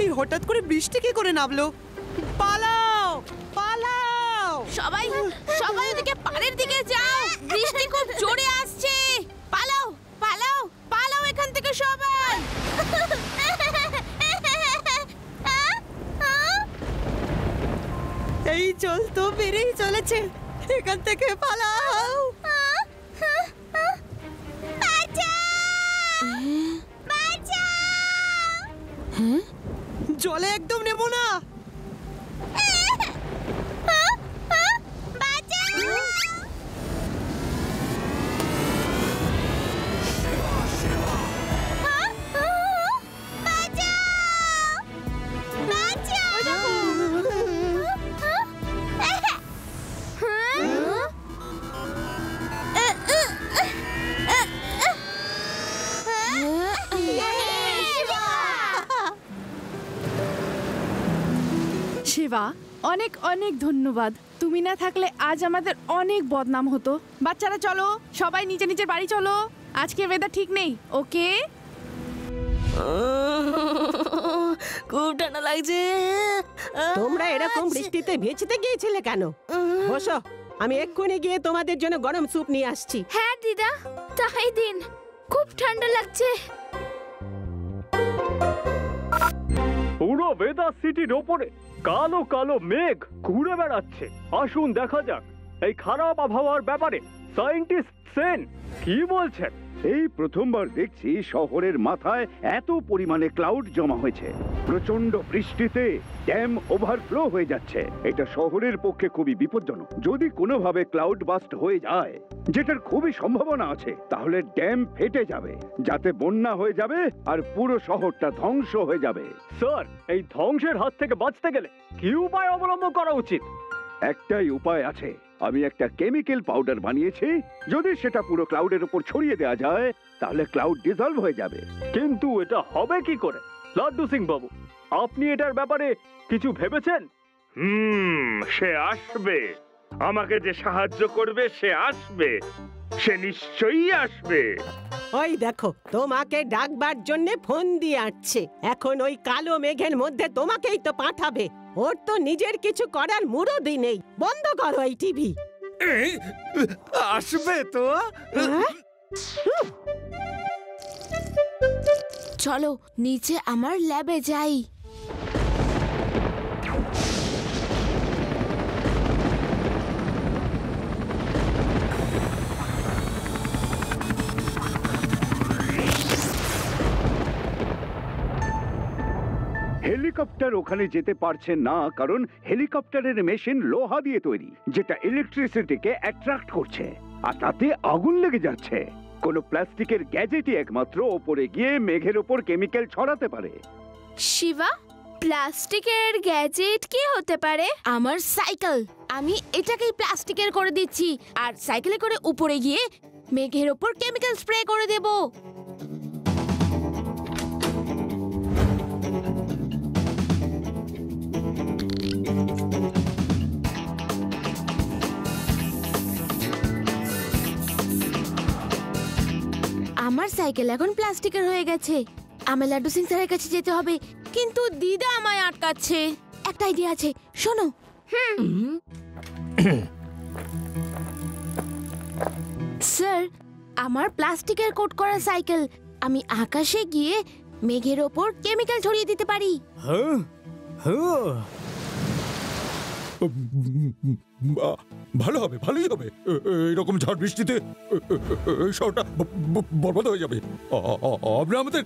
এই হঠাৎ করে বৃষ্টি কি করে নামলো? পালাও পালাও সবাই সবাই ওদিকে পাড়ের দিকে যাও, বৃষ্টি খুব জোরে আসছে। পালাও পালাও পালাও এখান থেকে সবাই। এই জল তো বেড়েই চলেছে, এখান থেকে পালাও। জলে একদম নেবো না। শিবা, অনেক অনেক ধন্যবাদ। তুমি না থাকলে আজ আমাদের অনেক বদনাম হতো। বাচ্চারা চলো, সবাই নিচে নিচে বাড়ি চলো, আজকে ওয়েদার ঠিক নেই। ওকে, খুব ঠান্ডা লাগছে। তোমরা এরকম বৃষ্টিতে ভিজতে গিয়েছিলে কেন? বসো, আমি এক্ষুনি গিয়ে তোমাদের জন্য গরম স্যুপ নিয়ে আসছি। হ্যাঁ দিদা, তাই দিন, খুব ঠান্ডা লাগছে। পুরো ভেদাস সিটির ওপরে কালো কালো মেঘ ঘুরে বেড়াচ্ছে। আসুন দেখা যাক এই খারাপ আবহাওয়ার ব্যাপারে সায়েন্টিস্ট সেন কি বলছেন। এই প্রথমবার দেখছি শহরের মাথায় এত পরিমাণে ক্লাউড জমা হয়েছে। প্রচন্ড বৃষ্টিতে ড্যাম ওভারফ্লো হয়ে যাচ্ছে। এটা শহরের পক্ষে খুবই বিপজ্জনক। যদি কোনোভাবে ক্লাউড বাস্ট হয়ে যায়, যেটার খুবই সম্ভাবনা আছে, তাহলে ড্যাম ফেটে যাবে, যাতে বন্যা হয়ে যাবে আর পুরো শহরটা ধ্বংস হয়ে যাবে। স্যার, এই ধ্বংসের হাত থেকে বাঁচতে গেলে কি উপায় অবলম্বন করা উচিত? একটাই উপায় আছে। আমি একটা কেমিক্যাল পাউডার বানিয়েছি। যদি সেটা পুরো ক্লাউডের উপর ছড়িয়ে দেওয়া যায়, তাহলে ক্লাউড ডিসলভ হয়ে যাবে। কিন্তু এটা হবে কি করে? লাড্ডু সিং বাবু, আপনি এটার ব্যাপারে কিছু ভেবেছেন? সে আসবে। আমাকে যে সাহায্য করবে সে আসবে, সে নিশ্চয়ই আসবে। ওই দেখো, তোমাকে ডাকবার জন্য ফোন দিয়ে আসছে। এখন ওই কালো মেঘের মধ্যে তোমাকেই তো পাঠাবে। ওর তো নিজের কিছু করার মুরদই নেই। বন্ধ করো এই টিভি। আসবে তো। চলো নিচে আমার ল্যাবে যাই। হেলিকপ্টার ওখানে যেতে পারছে না, কারণ হেলিকপ্টারের মেশিন লোহা দিয়ে তৈরি, যেটা ইলেকট্রিসিটিকে অ্যাট্রাক্ট করছে, আর তাতে আগুন লেগে যাচ্ছে। কোনো প্লাস্টিকের গ্যাজেটই একমাত্র ওপরে গিয়ে মেঘের ওপর কেমিক্যাল ছড়াতে পারে। শিবা, প্লাস্টিকের গ্যাজেট কি হতে পারে? আমার সাইকেল। আমি এটাকেই প্লাস্টিকের করে দিচ্ছি, আর সাইকেলে করে উপরে গিয়ে মেঘের ওপর কেমিক্যাল স্প্রে করে দেব। আমার সাইকেল এখন প্লাস্টিকের হয়ে গেছে। আমার লাড্ডু সিং স্যারের কাছে যেতে হবে, কিন্তু দিদা আমায় আটকাচ্ছে। একটা আইডিয়া আছে, শোনো। স্যার, আমার প্লাস্টিকের কোট করা সাইকেল, আমি আকাশে গিয়ে মেঘের ওপর কেমিক্যাল ছড়িয়ে দিতে পারি। ভালো হবে, ভালোই হবে। এরকম ঝড় বৃষ্টিতে শহরটা বরবাদ হয়ে যাবে। আমরা আমাদের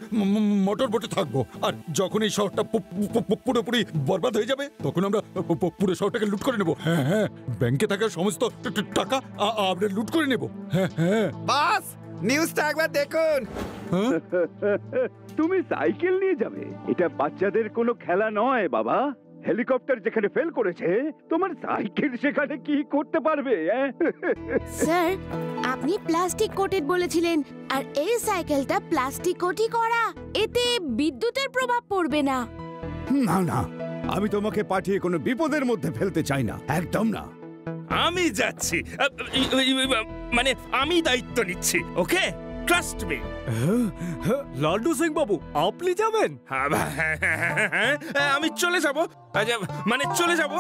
মোটর বোটে থাকবো, আর যখন এই শহরটা পুরোপুরি বরবাদ হয়ে যাবে, তখন আমরা পুরো শহরটাকে লুট করে নেব। হ্যাঁ হ্যাঁ, ব্যাংকে থাকা সমস্ত টাকা আমরা লুট করে নেব। হ্যাঁ হ্যাঁ। বাস, নিউজটা একবার দেখুন। তুমি সাইকেল নিয়ে যাবে? এটা বাচ্চাদের কোনো খেলা নয় বাবা। হেলিকপ্টার যেখানে ফেল করেছে, তোমার সাইকেল সেখানে কি করতে পারবে? স্যার, আপনি প্লাস্টিক কোটেড বলেছিলেন, আর এই সাইকেলটা প্লাস্টিক কোটই করা। এতে বিদ্যুতের প্রভাব পড়বে না। না না, আমি তোমাকে পাঠিয়ে কোনো বিপদের মধ্যে ফেলতে চাই না, একদম না। আমি যাচ্ছি, মানে আমি দায়িত্ব নিচ্ছি। ওকে, ট্রাস্ট মি। লাড্ডু সিং বাবু, আপনি যাবেন? আমি চলে যাব, মানে চলে যাব,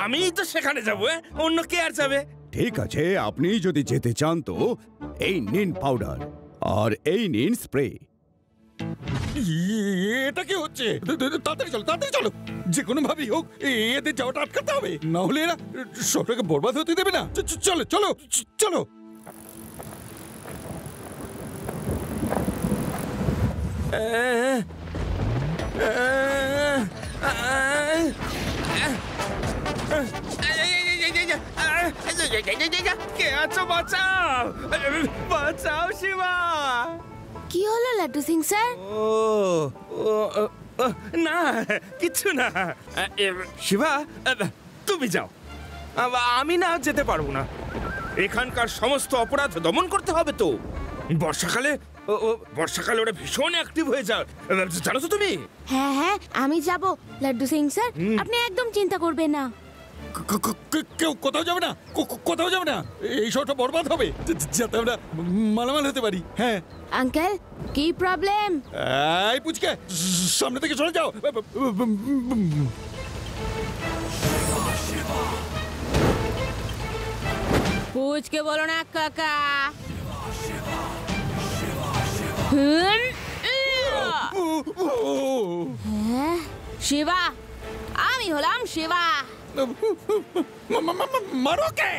আমি তো সেখানে যাব, অন্য কে আর যাবে? ঠিক আছে, আপনি যদি যেতে চান তো এই নিন পাউডার আর এই নিন স্প্রে। এটা কি হচ্ছে? তাড়াতাড়ি চলো, তাড়াতাড়ি চলো, যে কোনো ভাবেই হোক এদের যাওয়াটা আটকাতে হবে, না হলে এরা শহরটাকে বরবাদ হতে দেবে না। চলো চলো চলো। কে আছো? বাঁচাও, বাঁচাও শিবা। কি হলো লাড্ডু সিং স্যার? না কিছু না। শিবা, তুমি যাও, আমি না যেতে পারবো না। এখানকার সমস্ত অপরাধ দমন করতে হবে তো। বর্ষাকালে ওরা ভীষণ অ্যাক্টিভ হয়ে যায়, জানো তো তুমি? হ্যাঁ হ্যাঁ, আমি যাব লাড্ডু সিং স্যার, আপনি একদম চিন্তা করবেন না। কেউ কোথাও যাবে না, কোথাও যাবে না, এই শহরটা বরবাদ হবে, যাতে আমরা মালামাল হতে পারি। হ্যাঁ আঙ্কেল, কি প্রবলেম? এই পুচকে, সামনে থেকে সরে যাও। পুচকে বলো না কাকা। শিবা, আমি হলাম শিবা। মারো কে?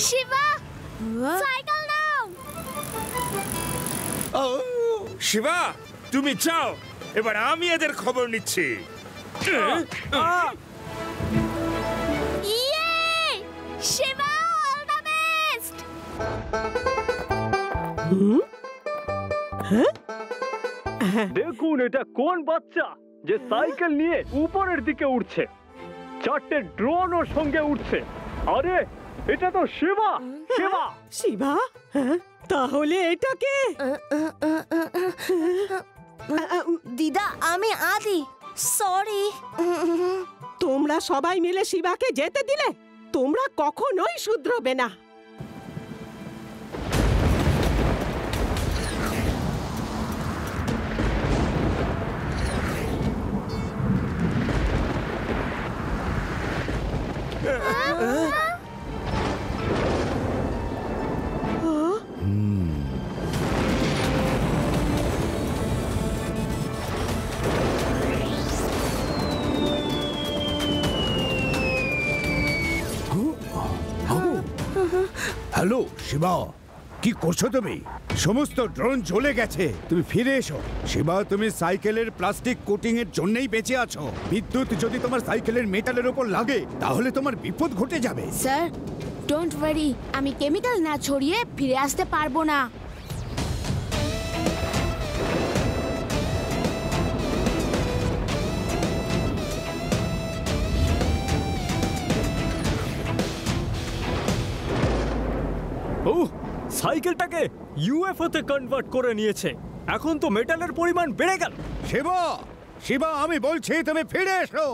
শিবা, সাইকেল নাও। শিবা, তুমি যাও, এবার আমি এদের খবর নিচ্ছি। Shiva, all the best. দেখুন এটা কোন বাচ্চা যে সাইকেল নিয়ে উপরের দিকে উঠছে, 4টে ড্রোন ওর সঙ্গে উঠছে। আরে এটা তো শিবা। শিবা, শিবা? হ্যাঁ, তাহলে এটাকে দিদা, আমি আদি, সরি। তোমরা সবাই মিলে শিবাকে যেতে দিলে? তোমরা কখনোই শুধরবে না। হ্যালো শিবা, কি করছো তুমি? সমস্ত ড্রোন জ্বলে গেছে, তুমি ফিরে এসো। শিবা, তুমি সাইকেলের প্লাস্টিক কোটিং এর জন্যই বেঁচে আছো। বিদ্যুৎ যদি তোমার সাইকেলের মেটালের উপর লাগে তাহলে তোমার বিপদ ঘটে যাবে। স্যার, ডোন্ট ওয়ারি, আমি কেমিক্যাল না ছড়িয়ে ফিরে আসতে পারবো না। সাইকেলটাকে ইউএফও তে কনভার্ট করে নিয়েছে, এখন তো মেটালের পরিমাণ বেড়ে গেল। শিবা, শিবা, আমি বলছি তুমি ফিরে এসো।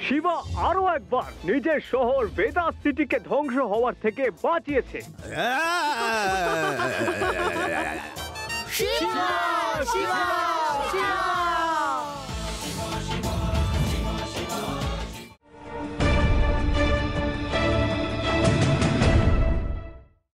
শিবা আরো একবার নিজের শহর ভেদাস সিটিকে ধ্বংস হওয়ার থেকে বাঁচিয়েছে। শিবা, শিবা। শিবা।